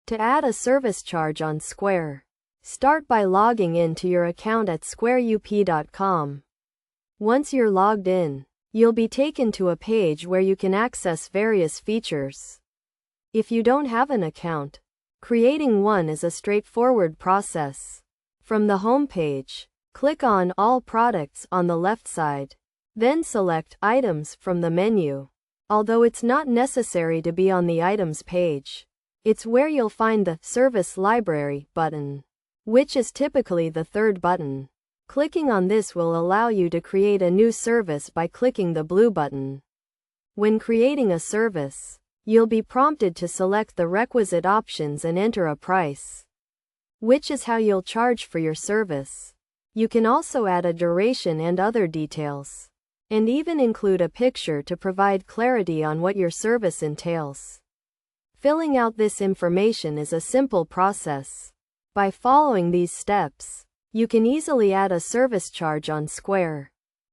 To add a service charge on Square, start by logging in to your account at squareup.com. Once you're logged in, you'll be taken to a page where you can access various features. If you don't have an account, creating one is a straightforward process. From the home page, click on All Products on the left side, then select Items from the menu. Although it's not necessary to be on the Items page, it's where you'll find the Service Library button, which is typically the third button. Clicking on this will allow you to create a new service by clicking the blue button. When creating a service, you'll be prompted to select the requisite options and enter a price, which is how you'll charge for your service. You can also add a duration and other details, and even include a picture to provide clarity on what your service entails. Filling out this information is a simple process. By following these steps, you can easily add a service charge on Square.